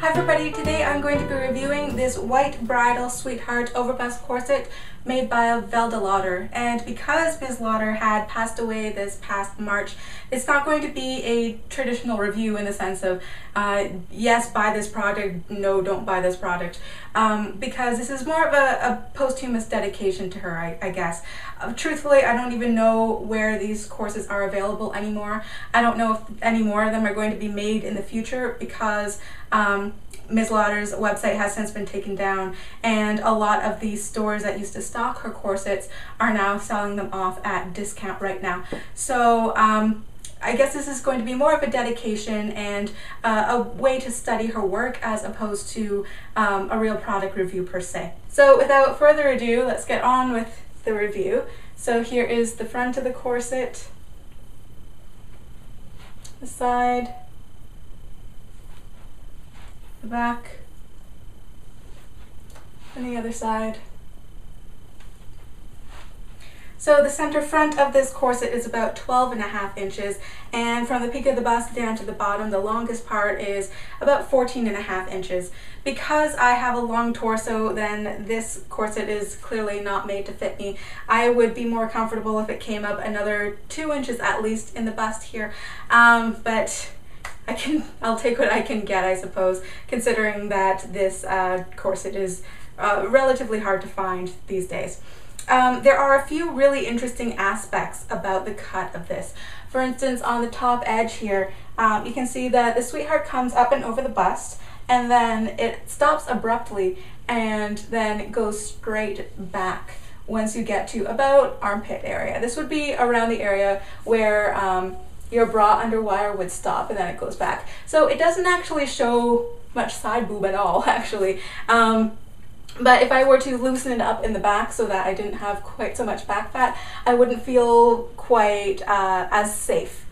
Hi everybody, today I'm going to be reviewing this white bridal sweetheart overbust corset made by Velda Lauder. And because Ms. Lauder had passed away this past March, it's not going to be a traditional review in the sense of yes, buy this product, no, don't buy this product, because this is more of a posthumous dedication to her, I guess. Truthfully, I don't even know where these corsets are available anymore. I don't know if any more of them are going to be made in the future because Ms. Lauder's website has since been taken down, and a lot of the stores that used to stock her corsets are now selling them off at discount right now. So I guess this is going to be more of a dedication and a way to study her work as opposed to a real product review per se. So without further ado, let's get on with the review. So here is the front of the corset, the side, the back, and the other side. So the center front of this corset is about 12.5 inches, and from the peak of the bust down to the bottom, the longest part is about 14.5 inches. Because I have a long torso, then this corset is clearly not made to fit me. I would be more comfortable if it came up another 2 inches at least in the bust here, but I'll take what I can get, I suppose, considering that this corset is relatively hard to find these days. There are a few really interesting aspects about the cut of this. For instance, on the top edge here, you can see that the sweetheart comes up and over the bust, and then it stops abruptly, and then it goes straight back once you get to about armpit area. This would be around the area where your bra underwire would stop, and then it goes back. So it doesn't actually show much side boob at all, actually. But if I were to loosen it up in the back so that I didn't have quite so much back fat, I wouldn't feel quite as safe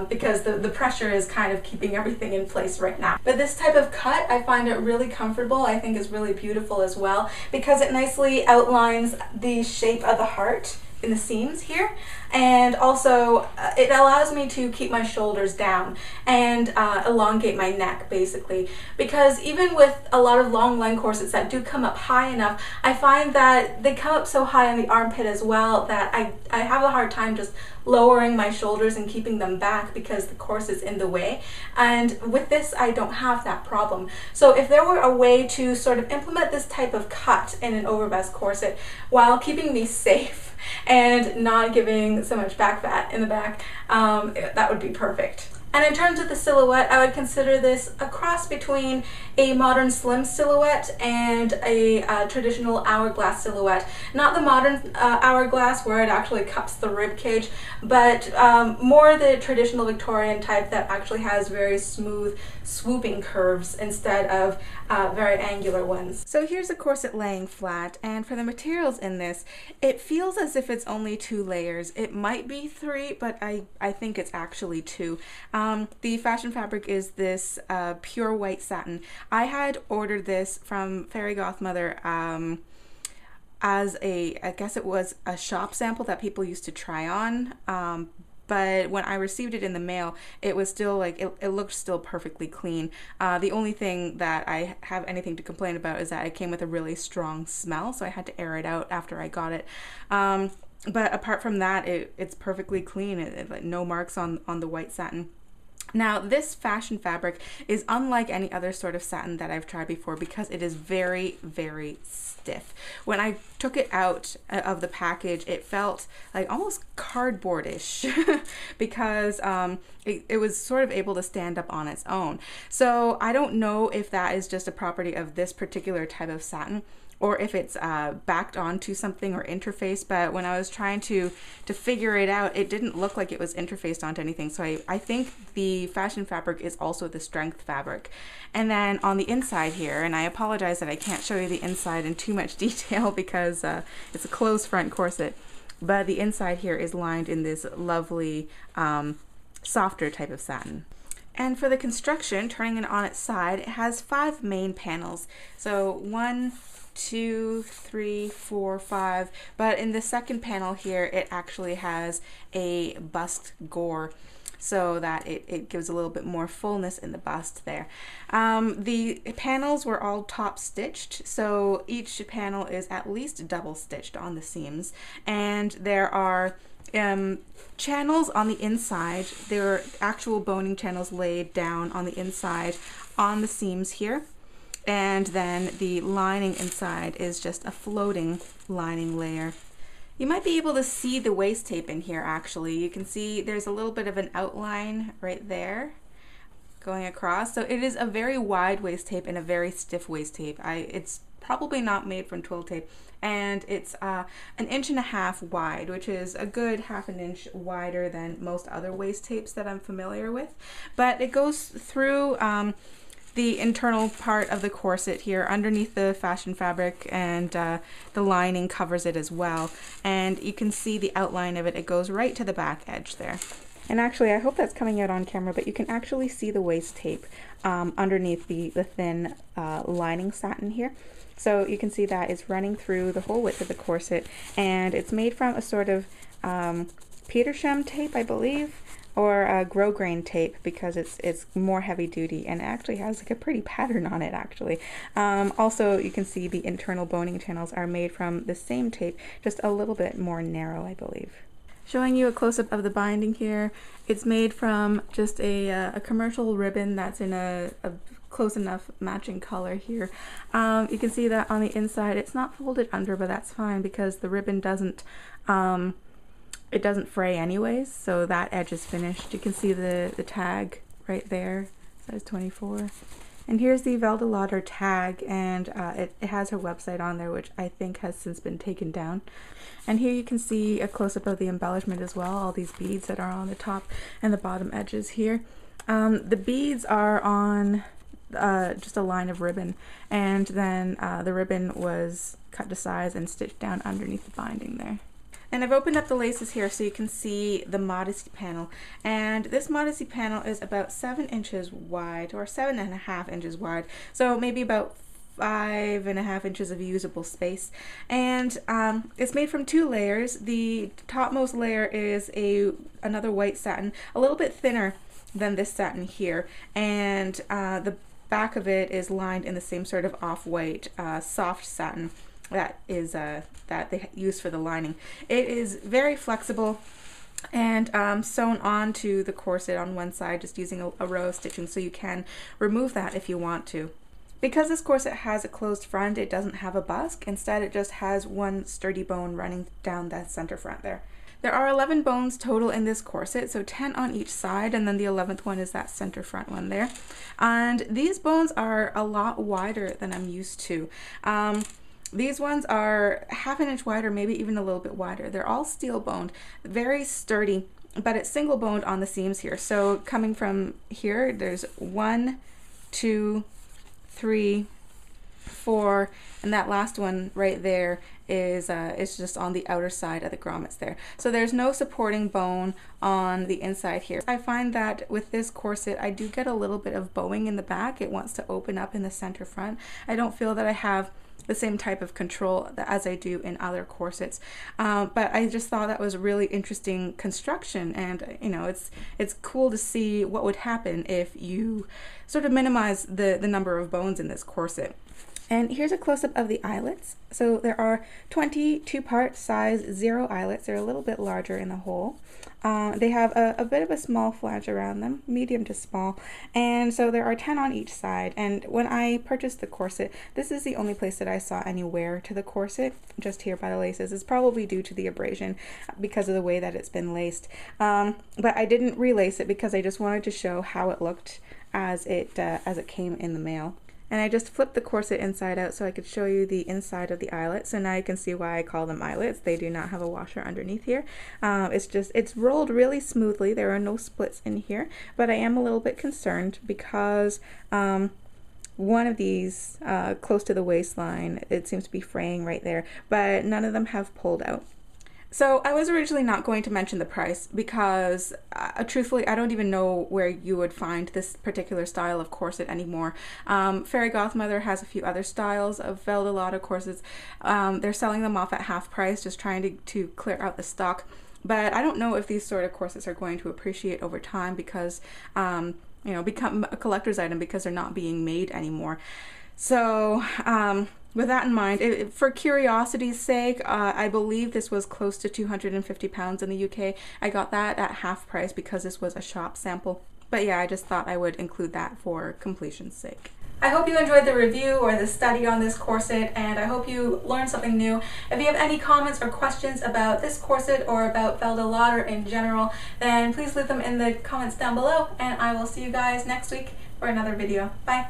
because the pressure is kind of keeping everything in place right now. But this type of cut, I find it really comfortable. I think is really beautiful as well because it nicely outlines the shape of the heart in the seams here, and also it allows me to keep my shoulders down and elongate my neck, basically, because even with a lot of long line corsets that do come up high enough, I find that they come up so high on the armpit as well that I have a hard time just lowering my shoulders and keeping them back because the corset's in the way. And with this, I don't have that problem. So if there were a way to sort of implement this type of cut in an overbust corset while keeping me safe and not giving so much back fat in the back, that would be perfect. And in terms of the silhouette, I would consider this a cross between a modern slim silhouette and a traditional hourglass silhouette. Not the modern hourglass where it actually cups the rib cage, but more the traditional Victorian type that actually has very smooth swooping curves instead of very angular ones. So here's a corset laying flat, and for the materials in this, it feels as if it's only 2 layers. It might be 3, but I think it's actually 2. The fashion fabric is this pure white satin. I had ordered this from Fairy GothMother as I guess it was a shop sample that people used to try on, but when I received it in the mail, it was still like, it looked still perfectly clean. The only thing that I have anything to complain about is that it came with a really strong smell, so I had to air it out after I got it. But apart from that, it's perfectly clean. No marks on the white satin. Now, this fashion fabric is unlike any other sort of satin that I've tried before because it is very, very stiff. When I took it out of the package, it felt like almost cardboardish because it was sort of able to stand up on its own. So I don't know if that is just a property of this particular type of satin, or if it's backed onto something or interfaced, but when I was trying to figure it out, it didn't look like it was interfaced onto anything. So I think the fashion fabric is also the strength fabric. And then on the inside here, and I apologize that I can't show you the inside in too much detail because it's a closed front corset, but the inside here is lined in this lovely softer type of satin. And for the construction, turning it on its side, it has 5 main panels. So 1, 2, 3, 4, 5, but in the second panel here it actually has a bust gore. so that it gives a little bit more fullness in the bust there. The panels were all top stitched, so each panel is at least double stitched on the seams, and there are channels on the inside. There are actual boning channels laid down on the inside on the seams here, and then the lining inside is just a floating lining layer. You might be able to see the waist tape in here actually. You can see there's a little bit of an outline right there going across. So it is a very wide waist tape and a very stiff waist tape. It's probably not made from twill tape, and it's 1.5 inches wide, which is a good 1/2 inch wider than most other waist tapes that I'm familiar with. But it goes through the internal part of the corset here underneath the fashion fabric, and the lining covers it as well, and you can see the outline of it. It goes right to the back edge there. And actually, I hope that's coming out on camera, but you can actually see the waist tape underneath the thin lining satin here. So you can see that it's running through the whole width of the corset, and it's made from a sort of Petersham tape, I believe, or a grosgrain tape, because it's more heavy duty, and it actually has like a pretty pattern on it actually. Also, you can see the internal boning channels are made from the same tape, just a little bit more narrow, I believe. Showing you a close-up of the binding here. It's made from just a commercial ribbon that's in a close enough matching color here. You can see that on the inside it's not folded under, but that's fine because the ribbon doesn't it doesn't fray anyways, so that edge is finished. You can see the tag right there, size 24. And here's the Velda Lauder tag, and it has her website on there, which I think has since been taken down. And here you can see a close-up of the embellishment as well, all these beads that are on the top and the bottom edges here. The beads are on just a line of ribbon, and then the ribbon was cut to size and stitched down underneath the binding there. And I've opened up the laces here so you can see the Modesty panel, and this Modesty panel is about 7 inches wide, or 7.5 inches wide, so maybe about 5.5 inches of usable space. And it's made from 2 layers. The topmost layer is another white satin, a little bit thinner than this satin here, and the back of it is lined in the same sort of off-white soft satin that is that they use for the lining. It is very flexible and sewn onto the corset on one side just using a row of stitching, so you can remove that if you want to. Because this corset has a closed front, it doesn't have a busk. Instead, it just has one sturdy bone running down that center front there. There are 11 bones total in this corset, so 10 on each side, and then the 11th one is that center front one there. And these bones are a lot wider than I'm used to. These ones are 1/2 inch wider, maybe even a little bit wider. They're all steel boned, very sturdy, but it's single boned on the seams here. So coming from here, there's 1, 2, 3, 4, and that last one right there is just on the outer side of the grommets there. So there's no supporting bone on the inside here. I find that with this corset, I do get a little bit of bowing in the back. It wants to open up in the center front. I don't feel that I have the same type of control as I do in other corsets, but I just thought that was a really interesting construction, and you know, it's cool to see what would happen if you sort of minimize the number of bones in this corset. And here's a close-up of the eyelets. So there are 20 2-part size 0 eyelets. They're a little bit larger in the hole. They have a bit of a small flange around them, medium to small, and so there are 10 on each side. And when I purchased the corset, this is the only place that I saw any wear to the corset, just here by the laces. It's probably due to the abrasion because of the way that it's been laced. But I didn't relace it because I just wanted to show how it looked as it came in the mail. And I just flipped the corset inside out so I could show you the inside of the eyelet. So now you can see why I call them eyelets. They do not have a washer underneath here. It's rolled really smoothly. There are no splits in here, but I am a little bit concerned because one of these close to the waistline, it seems to be fraying right there, but none of them have pulled out. So I was originally not going to mention the price because truthfully I don't even know where you would find this particular style of corset anymore. Fairy GothMother has a few other styles of Velda Lauder corsets. They're selling them off at half price, just trying to clear out the stock. but I don't know if these sort of corsets are going to appreciate over time because, you know, become a collector's item because they're not being made anymore. So with that in mind, for curiosity's sake, I believe this was close to 250 pounds in the UK. I got that at half price because this was a shop sample. But yeah, I just thought I would include that for completion's sake. I hope you enjoyed the review or the study on this corset, and I hope you learned something new. If you have any comments or questions about this corset or about Velda Lauder in general, then please leave them in the comments down below, and I will see you guys next week for another video. Bye!